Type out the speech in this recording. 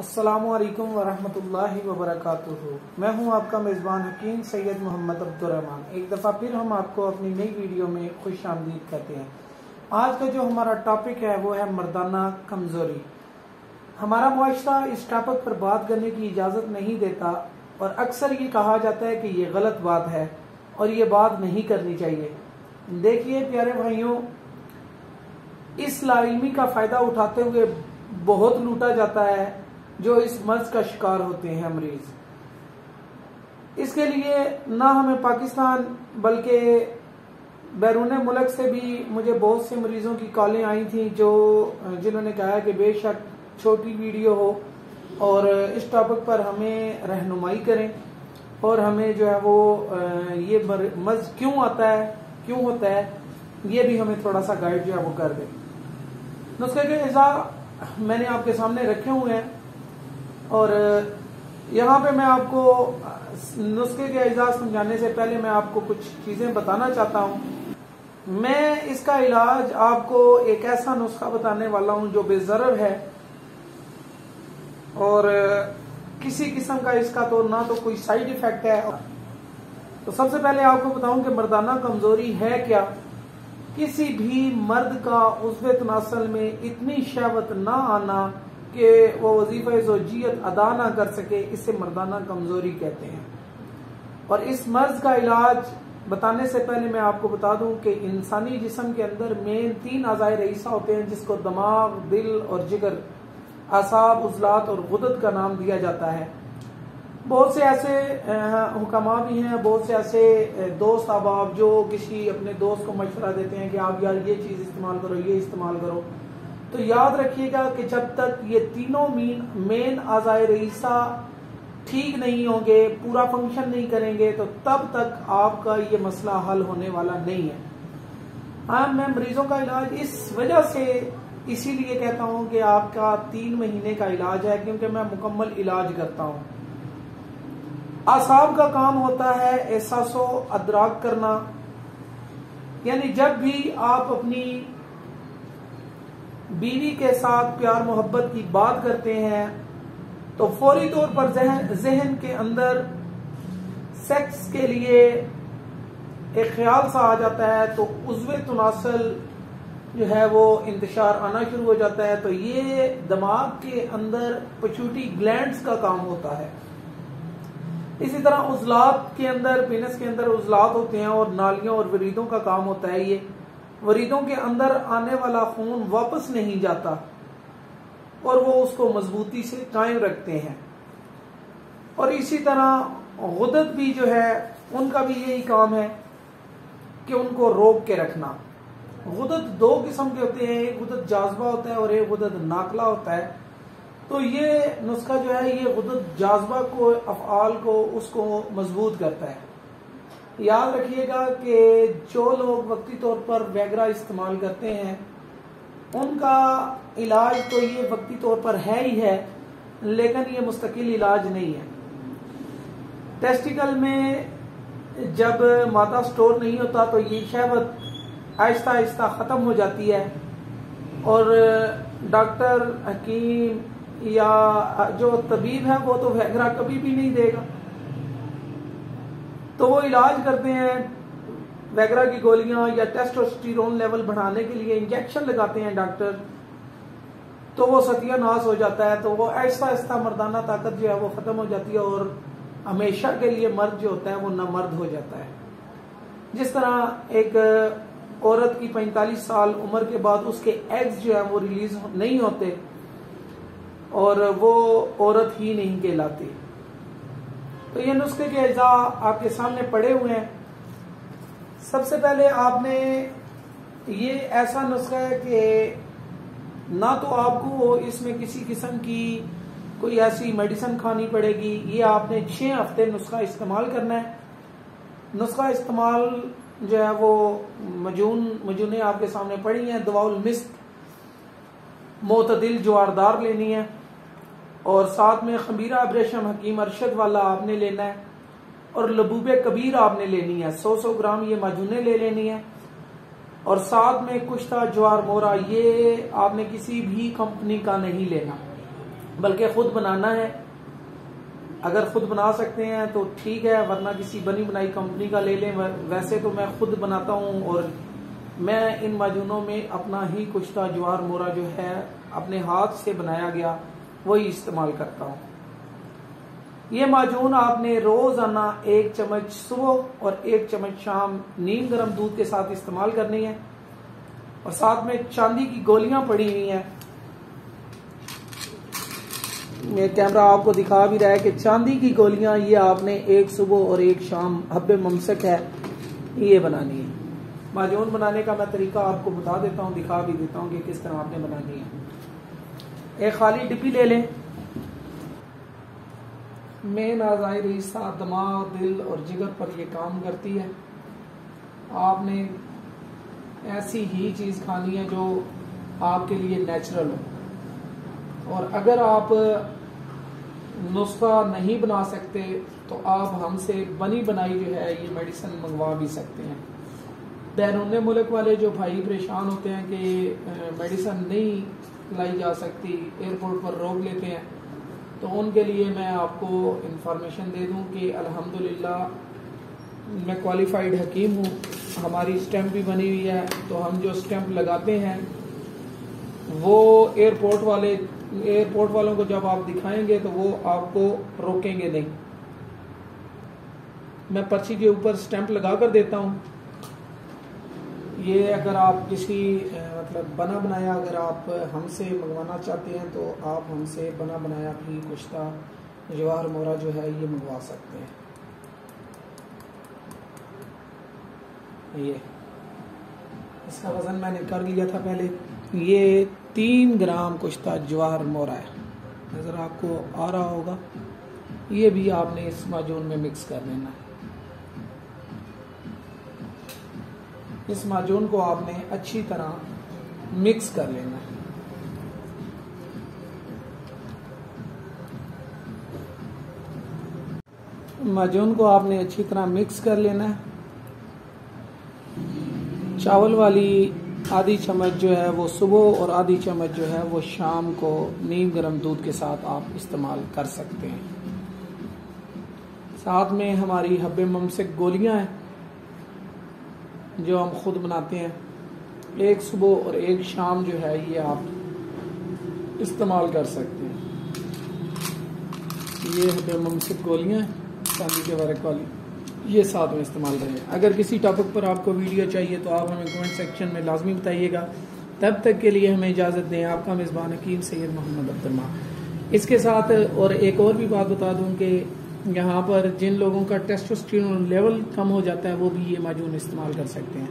अस्सलामुअलैकुम वरहमतुल्लाहि वबरकातुहू। मैं हूं आपका मेज़बान हकीम सैयद मोहम्मद अब्दुर्रहमान। एक दफ़ा फिर हम आपको अपनी नई वीडियो में खुश आमदीद कहते हैं। आज का जो हमारा टॉपिक है वो है मर्दाना कमज़ोरी। हमारा मुआशरा इस टॉपिक पर बात करने की इजाज़त नहीं देता और अक्सर ये कहा जाता है कि ये गलत बात है और ये बात नहीं करनी चाहिए। देखिए प्यारे भाइयों, इस लाइल्मी का फ़ायदा उठाते हुए बहुत लूटा जाता है जो इस मर्ज का शिकार होते हैं मरीज। इसके लिए ना हमें पाकिस्तान बल्कि बैरून मुल्क से भी मुझे बहुत से मरीजों की कॉलें आई थी जिन्होंने कहा कि बेशक छोटी वीडियो हो और इस टॉपिक पर हमें रहनुमाई करें और हमें जो है वो ये मर्ज क्यों आता है, क्यों होता है, ये भी हमें थोड़ा सा गाइड जो है वो कर दें। नुस्खे के अज़ा मैंने आपके सामने रखे हुए हैं और यहाँ पे मैं आपको नुस्खे के अज़ा समझाने से पहले मैं आपको कुछ चीज़ें बताना चाहता हूँ। मैं इसका इलाज आपको एक ऐसा नुस्खा बताने वाला हूँ जो बेज़रर है और किसी किस्म का इसका तो ना तो कोई साइड इफेक्ट है। तो सबसे पहले आपको बताऊं कि मर्दाना कमजोरी है क्या। किसी भी मर्द का उज़्वे तनासल में इतनी शहवत ना आना कि वो वजीफा ज़ौजियत अदा ना कर सके, इसे मर्दाना कमजोरी कहते हैं। और इस मर्ज का इलाज बताने से पहले मैं आपको बता दूं कि इंसानी जिस्म के अंदर मेन 3 अज़ाए रईसा होते हैं जिसको दिमाग, दिल और जिगर, आसाब, उज़लात और गुदत का नाम दिया जाता है। बहुत से ऐसे हुक्मा भी हैं, बहुत से ऐसे दोस्त अहबाब जो किसी अपने दोस्त को मशवरा देते हैं कि आप यार ये चीज़ इस्तेमाल करो, ये इस्तेमाल करो। तो याद रखिएगा कि जब तक ये तीनों मेन अज़ाए रईसा ठीक नहीं होंगे, पूरा फंक्शन नहीं करेंगे, तो तब तक आपका ये मसला हल होने वाला नहीं है। हाँ, मैं मरीजों का इलाज इस वजह से इसीलिए कहता हूँ कि आपका 3 महीने का इलाज है, क्योंकि मैं मुकम्मल इलाज करता हूँ। आसाब का काम होता है एहसासो अदराक करना, यानी जब भी आप अपनी बीवी के साथ प्यार मोहब्बत की बात करते हैं तो फौरी तौर पर जहन के अंदर सेक्स के लिए एक ख्याल सा आ जाता है, तो उज़्वे तनासल जो है वो इंतशार आना शुरू हो जाता है। तो ये दिमाग के अंदर पिट्यूटरी ग्लैंड्स का काम होता है। इसी तरह उज़लात के अंदर, पेनिस के अंदर उज़लात होते हैं और नालियों और वरीदों का काम होता है। ये वरीदों के अंदर आने वाला खून वापस नहीं जाता और वो उसको मजबूती से कायम रखते हैं। और इसी तरह गुदत भी जो है उनका भी यही काम है कि उनको रोक के रखना। गुदत 2 किस्म के होते हैं, एक गुदत जाज़बा होता है और एक गुदत नाकला होता है। तो ये नुस्खा जो है ये गुदत जाज़बा को, अफ़आल को, उसको मजबूत करता है। याद रखिएगा कि जो लोग वक्ती तौर पर वैगरा इस्तेमाल करते हैं उनका इलाज तो ये वक्ती तौर पर है ही है, लेकिन ये मुस्तकिल इलाज नहीं है। टेस्टिकल में जब मादा स्टोर नहीं होता तो ये शहवत आहिस्ता आहिस्ता ख़त्म हो जाती है और डॉक्टर, हकीम या जो तबीब है वो तो वैगरा कभी भी नहीं देगा। तो वो इलाज करते हैं वैगरा की गोलियां या टेस्टोस्टेरोन लेवल बढ़ाने के लिए इंजेक्शन लगाते हैं डॉक्टर, तो वो सत्यानाश हो जाता है। तो वो ऐसा ऐसा मर्दाना ताकत जो है वो खत्म हो जाती है और हमेशा के लिए मर्द जो होता है वो नामर्द हो जाता है। जिस तरह एक औरत की 45 साल उम्र के बाद उसके एग्स जो है वो रिलीज नहीं होते और वो औरत ही नहीं कहलाती। तो ये नुस्खे के अज़ा आपके सामने पड़े हुए हैं। सबसे पहले आपने ये ऐसा नुस्खा है कि ना तो आपको इसमें किसी किस्म की कोई ऐसी मेडिसिन खानी पड़ेगी। ये आपने 6 हफ्ते नुस्खा इस्तेमाल करना है। नुस्खा इस्तेमाल जो है वो मजूने आपके सामने पड़ी हैं। दवाउल मिस्क मोतदिल ज्वारदार लेनी है और साथ में खमीरा अब्रेशम हकीम अरशद वाला आपने लेना है और लबूबे कबीर आपने लेनी है। 100 ग्राम ये माजूने ले लेनी है और साथ में कुश्ता ज्वार मोरा, ये आपने किसी भी कंपनी का नहीं लेना। बल्कि खुद बनाना है। अगर खुद बना सकते हैं तो ठीक है, वरना किसी बनी बनाई कंपनी का ले लें। वैसे तो मैं खुद बनाता हूँ और मैं इन माजूनों में अपना ही कुश्ता ज्वार मोरा जो है अपने हाथ से बनाया गया वही इस्तेमाल करता हूँ। ये माजून आपने रोजाना 1 चम्मच सुबह और 1 चम्मच शाम नीम गर्म दूध के साथ इस्तेमाल करनी है। और साथ में चांदी की गोलियां पड़ी हुई हैं। ये कैमरा आपको दिखा भी रहा है कि चांदी की गोलियां ये आपने 1 सुबह और 1 शाम हब्बे ममसक है ये बनानी है। माजून बनाने का मैं तरीका आपको बता देता हूँ, दिखा भी देता हूँ कि किस तरह आपने बनानी है। एक खाली डिब्बी ले लें। मेन आज़ाई हिस्सा दिमाग, दिल और जिगर पर यह काम करती है। आपने ऐसी ही चीज़ खानी है जो आपके लिए नेचुरल हो। और अगर आप नुस्खा नहीं बना सकते तो आप हमसे बनी बनाई जो है ये मेडिसिन मंगवा भी सकते हैं। बैरून मुल्क वाले जो भाई परेशान होते हैं कि मेडिसिन नहीं लाई जा सकती, एयरपोर्ट पर रोक लेते हैं, तो उनके लिए मैं आपको इंफॉर्मेशन दे दूं कि अल्हम्दुलिल्लाह मैं क्वालिफाइड हकीम हूँ। हमारी स्टैंप भी बनी हुई है। तो हम जो स्टैंप लगाते हैं वो एयरपोर्ट वालों को जब आप दिखाएंगे तो वो आपको रोकेंगे नहीं। मैं पर्ची के ऊपर स्टैंप लगा कर देता हूँ। ये अगर आप किसी मतलब बना बनाया अगर आप हमसे मंगवाना चाहते हैं तो आप हमसे बना बनाया भी कुश्ता ज्वार मोरा जो है ये मंगवा सकते हैं। ये इसका वजन मैंने कर लिया था पहले। ये 3 ग्राम कुश्ता ज्वार मोरा है, नजर आपको आ रहा होगा। ये भी आपने इस माजून में मिक्स कर लेना है। इस माजून को आपने अच्छी तरह मिक्स कर लेना है। माजून को आपने अच्छी तरह मिक्स कर लेना है। चावल वाली आधी चम्मच जो है वो सुबह और आधी चम्मच जो है वो शाम को नीम गर्म दूध के साथ आप इस्तेमाल कर सकते हैं। साथ में हमारी हब्बे ममसक गोलियां हैं जो हम खुद बनाते हैं। 1 सुबह और 1 शाम जो है ये आप इस्तेमाल कर सकते हैं। ये हब्बे ममसक गोलियां हैं चांदी के वर्क वाली, ये साथ में इस्तेमाल करें। अगर किसी टॉपिक पर आपको वीडियो चाहिए तो आप हमें कमेंट सेक्शन में लाजमी बताइएगा। तब तक के लिए हमें इजाज़त दें। आपका मेज़बान हकीम सैयद मोहम्मद अब्दुल। इसके साथ और एक और भी बात बता दूं कि यहाँ पर जिन लोगों का टेस्टोस्टेरोन लेवल कम हो जाता है वो भी ये माजून इस्तेमाल कर सकते हैं।